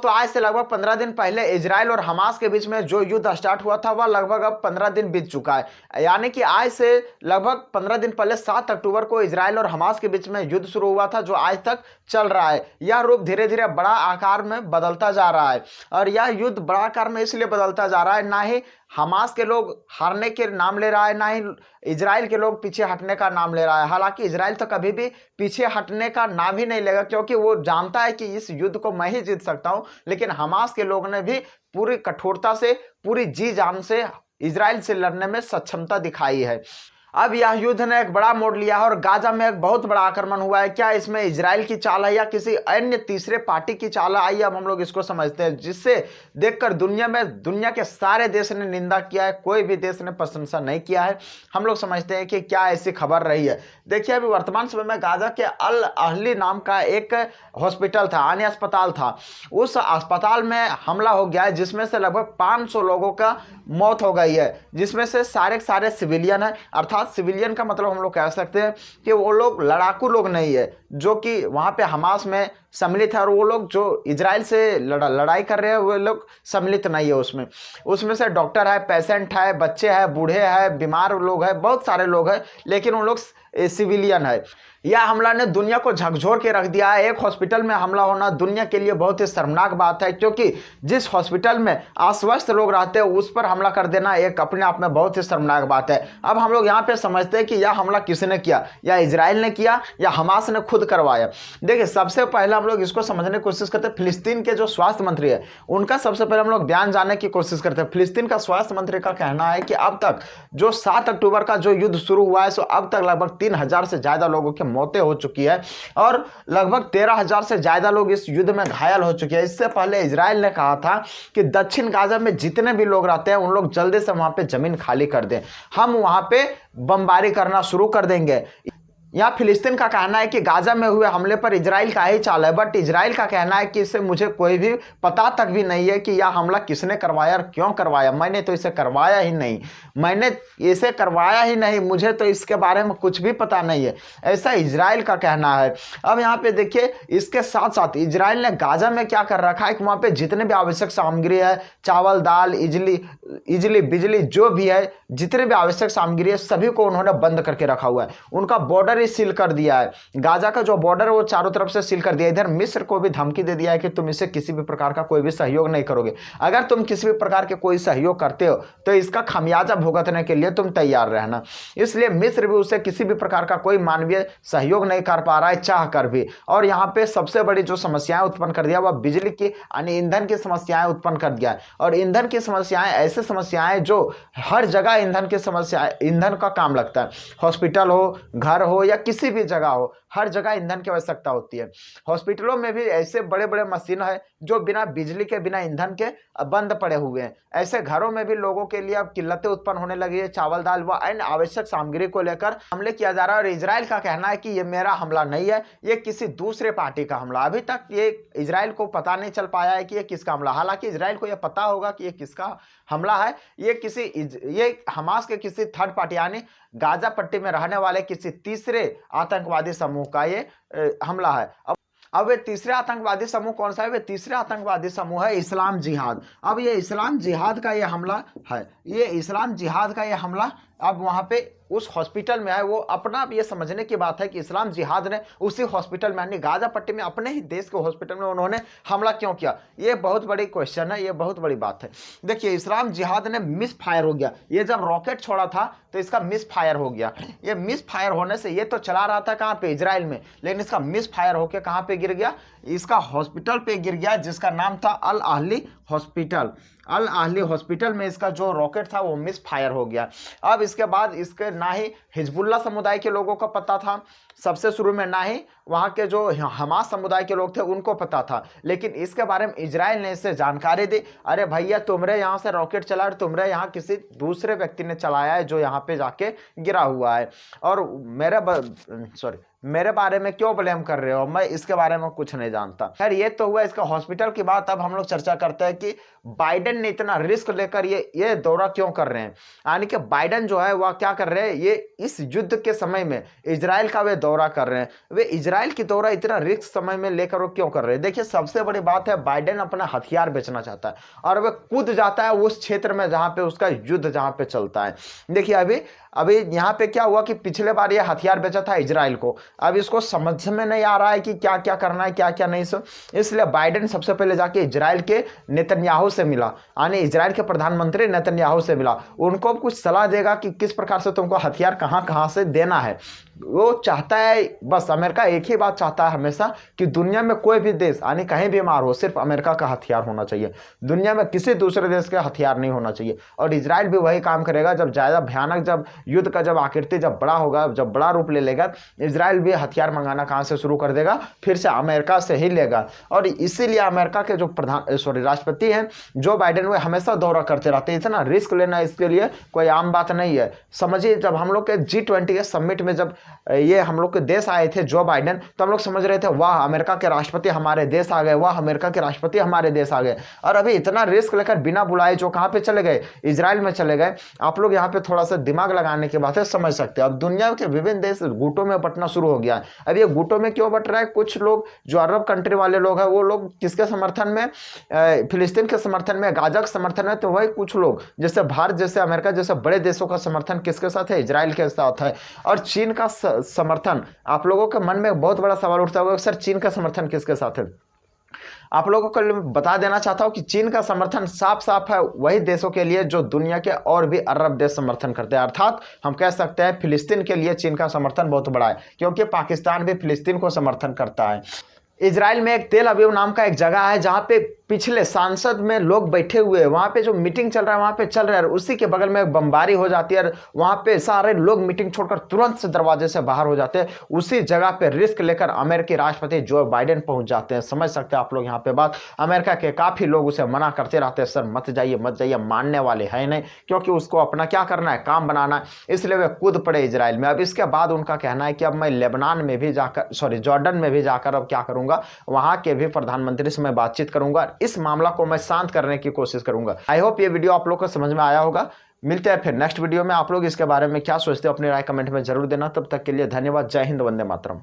दोस्तों आज से लगभग 15 दिन पहले इजराइल और हमास के बीच में जो युद्ध स्टार्ट हुआ था वह लगभग अब 15 दिन बीत चुका है। यानी कि आज से लगभग 15 दिन पहले 7 अक्टूबर को इजराइल और हमास के बीच में युद्ध शुरू हुआ था, जो आज तक चल रहा है। यह रूप धीरे धीरे बड़ा आकार में बदलता जा रहा है, और यह युद्ध बड़ा आकार में इसलिए बदलता जा रहा है, ना ही हमास के लोग हारने के नाम ले रहा है, ना ही इजराइल के लोग पीछे हटने का नाम ले रहा है। हालांकि इजराइल तो कभी भी पीछे हटने का नाम ही नहीं लेगा, क्योंकि वो जानता है कि इस युद्ध को मैं ही जीत सकता हूं। लेकिन हमास के लोग ने भी पूरी कठोरता से, पूरी जी जान से इजराइल से लड़ने में सक्षमता दिखाई है। अब यह युद्ध ने एक बड़ा मोड़ लिया है और गाजा में एक बहुत बड़ा आक्रमण हुआ है। क्या इसमें इजराइल की चाल है या किसी अन्य तीसरे पार्टी की चाल है, आइए अब हम लोग इसको समझते हैं, जिससे देखकर दुनिया के सारे देश ने निंदा किया है, कोई भी देश ने प्रशंसा नहीं किया है। हम लोग समझते हैं कि क्या ऐसी खबर रही है। देखिए, अभी वर्तमान समय में गाजा के अल अहली नाम का एक हॉस्पिटल था, यानी अस्पताल था। उस अस्पताल में हमला हो गया है, जिसमें से लगभग 500 लोगों का मौत हो गई है, जिसमें से सारे सिविलियन है। अर्थात सिविलियन का मतलब हम लोग कह सकते हैं कि वो लोग लड़ाकू लोग नहीं है जो कि वहां पे हमास में सम्मिलित है, और वो लोग जो इजराइल से लड़ाई कर रहे हैं वो लोग सम्मिलित नहीं है उसमें से डॉक्टर है, पेशेंट है, बच्चे हैं, बूढ़े हैं, बीमार लोग हैं, बहुत सारे लोग हैं, लेकिन उन लोग सिविलियन है। यह हमला ने दुनिया को झकझोर के रख दिया है। एक हॉस्पिटल में हमला होना दुनिया के लिए बहुत ही शर्मनाक बात है, क्योंकि जिस हॉस्पिटल में अस्वस्थ लोग रहते हैं उस पर हमला कर देना एक अपने आप में बहुत ही शर्मनाक बात है। अब हम लोग यहाँ पे समझते हैं कि यह हमला किसने किया, या इजराइल ने किया या हमास ने खुद करवाया। देखिए, सबसे पहले हम लोग इसको समझने की कोशिश करते हैं। फिलिस्तीन के जो स्वास्थ्य मंत्री है उनका सबसे पहले हम लोग बयान जानने की कोशिश करते हैं। फिलिस्तीन का स्वास्थ्य मंत्री का कहना है कि अब तक जो 7 अक्टूबर का जो युद्ध शुरू हुआ है, सो अब तक लगभग 3000 से ज्यादा लोगों की मौतें हो चुकी है, और लगभग 13,000 से ज्यादा लोग इस युद्ध में घायल हो चुके हैं। इससे पहले इजराइल ने कहा था कि दक्षिण गाजा में जितने भी लोग रहते हैं उन लोग जल्दी से वहां पे जमीन खाली कर दें, हम वहां पे बमबारी करना शुरू कर देंगे। यहाँ फिलिस्तीन का कहना है कि गाजा में हुए हमले पर इजराइल का ही चाल है, बट इजराइल का कहना है कि इससे मुझे कोई भी पता तक भी नहीं है कि यह हमला किसने करवाया और क्यों करवाया। मैंने तो इसे करवाया ही नहीं, मुझे तो इसके बारे में कुछ भी पता नहीं है, ऐसा इजराइल का कहना है। अब यहाँ पे देखिए, इसके साथ साथ इजराइल ने गाजा में क्या कर रखा है कि वहाँ पे जितने भी आवश्यक सामग्री है, चावल, दाल, इजली, बिजली, जो भी है, जितने भी आवश्यक सामग्री है, सभी को उन्होंने बंद करके रखा हुआ है। उनका बॉर्डर सील कर दिया है। गाजा का जो बॉर्डर है वो चारों तरफ से सील कर दिया। इधर मिस्र को भी धमकी दे दिया है कि तुम इसे किसी भी प्रकार का कोई भी सहयोग नहीं करोगे। अगर तुम किसी भी प्रकार के कोई सहयोग करते हो तो इसका खामियाजा भुगतने के लिए तुम तैयार रहना। इसलिए मिस्र भी उसे किसी भी प्रकार का कोई मानवीय सहयोग नहीं कर पा रहा है, चाह कर भी। और यहाँ पे सबसे बड़ी जो समस्याएं उत्पन्न कर दिया वह बिजली की यानी ईंधन की समस्याएं उत्पन्न कर दिया है। और ईंधन की समस्याएं ऐसे समस्याएं जो हर जगह ईंधन की समस्या, ईंधन का काम लगता है। हॉस्पिटल हो, घर हो, या किसी भी जगह हो, हर जगह ईंधन की आवश्यकता होती है। हॉस्पिटलों में भी ऐसे बड़े बड़े मशीन है जो बिना बिजली के, बिना ईंधन के बंद पड़े हुए हैं। ऐसे घरों में भी लोगों के लिए अब किल्लतें उत्पन्न होने लगी है। चावल, दाल व अन्य आवश्यक सामग्री को लेकर हमले किया जा रहा है। और इजराइल का कहना है कि ये मेरा हमला नहीं है, ये किसी दूसरे पार्टी का हमला। अभी तक ये इजराइल को पता नहीं चल पाया है कि ये किसका हमला। हालांकि इजराइल को यह पता होगा कि ये किसका हमला है। ये हमास के किसी थर्ड पार्टी यानी गाजा पट्टी में रहने वाले किसी तीसरे आतंकवादी समूह का ये हमला है। अब वे तीसरे आतंकवादी समूह कौन सा है? वे तीसरे आतंकवादी समूह है इस्लाम जिहाद। अब ये इस्लाम जिहाद का ये हमला है, ये इस्लाम जिहाद का ये हमला अब वहां पे उस हॉस्पिटल में है। वो अपना अब ये समझने की बात है कि इस्लाम जिहाद ने उसी हॉस्पिटल में यानी गाजा पट्टी में अपने ही देश के हॉस्पिटल में उन्होंने हमला क्यों किया? ये बहुत बड़ी क्वेश्चन है, ये बहुत बड़ी बात है। देखिए, इस्लाम जिहाद ने मिस फायर हो गया। ये जब रॉकेट छोड़ा था तो इसका मिस फायर हो गया। ये मिस फायर होने से ये तो चला रहा था कहाँ पे? इजराइल में, लेकिन इसका मिस फायर होकर कहाँ पे गिर गया? इसका हॉस्पिटल पे गिर गया जिसका नाम था Al Ahli hospital. Al Ahli hospital में इसका जो रॉकेट था वो मिस फायर हो गया। अब इसके बाद इसके ना ही हिजबुल्ला समुदाय के लोगों को पता था सबसे शुरू में, ना ही वहाँ के जो हमास समुदाय के लोग थे उनको पता था। लेकिन इसके बारे में इजराइल ने इससे जानकारी दी, अरे भैया तुमरे यहाँ से रॉकेट चला और तुमरे यहाँ किसी दूसरे व्यक्ति ने चलाया है जो यहाँ पे जाके गिरा हुआ है, और मेरे बारे में क्यों ब्लेम कर रहे हो? मैं इसके बारे में कुछ नहीं जानता। खैर, ये तो हुआ इसका हॉस्पिटल की बात। अब हम लोग चर्चा करते हैं कि बाइडेन ने इतना रिस्क लेकर ये दौरा क्यों कर रहे हैं। यानी कि बाइडेन जो है वह क्या कर रहे हैं, ये इस युद्ध के समय में इजराइल का वे दौरा कर रहे हैं। वे इजराइल इजराइल की दौरा इतना रिस्क समय में लेकर वो क्यों कर रहे हैं? देखिए, सबसे बड़ी बात है, बाइडेन अपना हथियार बेचना चाहता है और वह कूद जाता है उस क्षेत्र में जहां पे उसका युद्ध जहां पे चलता है। देखिए, अभी अभी यहाँ पे क्या हुआ कि पिछले बार ये हथियार बेचा था इजराइल को, अब इसको समझ में नहीं आ रहा है कि क्या क्या करना है, क्या क्या नहीं। सो इसलिए बाइडेन सबसे पहले जाके इजराइल के नेतन्याहू से मिला, यानी इजराइल के प्रधानमंत्री नेतन्याहू से मिला, उनको कुछ सलाह देगा कि किस प्रकार से तुमको हथियार कहाँ कहाँ से देना है। वो चाहता है, बस अमेरिका एक ही बात चाहता है हमेशा कि दुनिया में कोई भी देश यानी कहीं भी मार हो, सिर्फ अमेरिका का हथियार होना चाहिए, दुनिया में किसी दूसरे देश का हथियार नहीं होना चाहिए। और इजराइल भी वही काम करेगा, जब ज़्यादा भयानक, जब युद्ध का जब आकृति जब बड़ा होगा, जब बड़ा रूप ले लेगा, इजराइल भी हथियार मंगाना कहाँ से शुरू कर देगा, फिर से अमेरिका से ही लेगा। और इसीलिए अमेरिका के जो राष्ट्रपति हैं जो बाइडेन, वे हमेशा दौरा करते रहते हैं। इतना रिस्क लेना इसके लिए कोई आम बात नहीं है। समझिए, जब हम लोग के G20 के समिट में जब ये हम लोग के देश आए थे जो बाइडेन, तो हम लोग समझ रहे थे वाह अमेरिका के राष्ट्रपति हमारे देश आ गए, वाह अमेरिका के राष्ट्रपति हमारे देश आ गए। और अभी इतना रिस्क लेकर बिना बुलाए जो कहाँ पे चले गए, इजराइल में चले गए। आप लोग यहाँ पे थोड़ा सा दिमाग लगाने की बात है, समझ सकते हैं। अब दुनिया के विभिन्न देश गुटों में बंटना शुरू हो गया है। अब ये गुटों में क्यों बंट रहा है? कुछ लोग जो अरब कंट्री वाले लोग हैं, वो लोग किसके समर्थन में, फिलिस्तीन के समर्थन में, गाजा के समर्थन में, तो वही कुछ लोग जैसे भारत जैसे अमेरिका जैसे बड़े देशों का समर्थन किसके साथ है? इजराइल के साथ है। और चीन का समर्थन, आप लोगों के मन में बहुत बड़ा सवाल उठता होगा, सर चीन का समर्थन किसके साथ है? आप लोगों को बता देना चाहता हूं कि चीन का समर्थन साफ साफ है वही देशों के लिए जो दुनिया के और भी अरब देश समर्थन करते हैं। अर्थात हम कह सकते हैं फिलिस्तीन के लिए चीन का समर्थन बहुत बड़ा है, क्योंकि पाकिस्तान भी फिलिस्तीन को समर्थन करता है। इजराइल में एक तेल अवीव नाम का एक जगह है जहां पे पिछले सांसद में लोग बैठे हुए हैं, वहां पे जो मीटिंग चल रहा है वहां पे चल रहा है, उसी के बगल में एक बमबारी हो जाती है, वहां पे सारे लोग मीटिंग छोड़कर तुरंत से दरवाजे से बाहर हो जाते हैं। उसी जगह पे रिस्क लेकर अमेरिकी राष्ट्रपति जो बाइडेन पहुंच जाते हैं। समझ सकते हैं आप लोग यहाँ पे बात। अमेरिका के काफी लोग उसे मना करते रहते हैं, सर मत जाइए मत जाइए, मानने वाले है नहीं, क्योंकि उसको अपना क्या करना है, काम बनाना है, इसलिए वे कूद पड़े इजराइल में। अब इसके बाद उनका कहना है कि अब मैं लेबनान में भी जाकर, जॉर्डन में भी जाकर अब क्या करूंगा, वहां के भी प्रधानमंत्री से मैं बातचीत करूंगा, इस मामला को मैं शांत करने की कोशिश करूंगा। आई होप ये वीडियो आप लोग को समझ में आया होगा। मिलते हैं फिर नेक्स्ट वीडियो में। आप लोग इसके बारे में क्या सोचते हो, अपनी राय कमेंट में जरूर देना। तब तक के लिए धन्यवाद। जय हिंद, वंदे मातरम।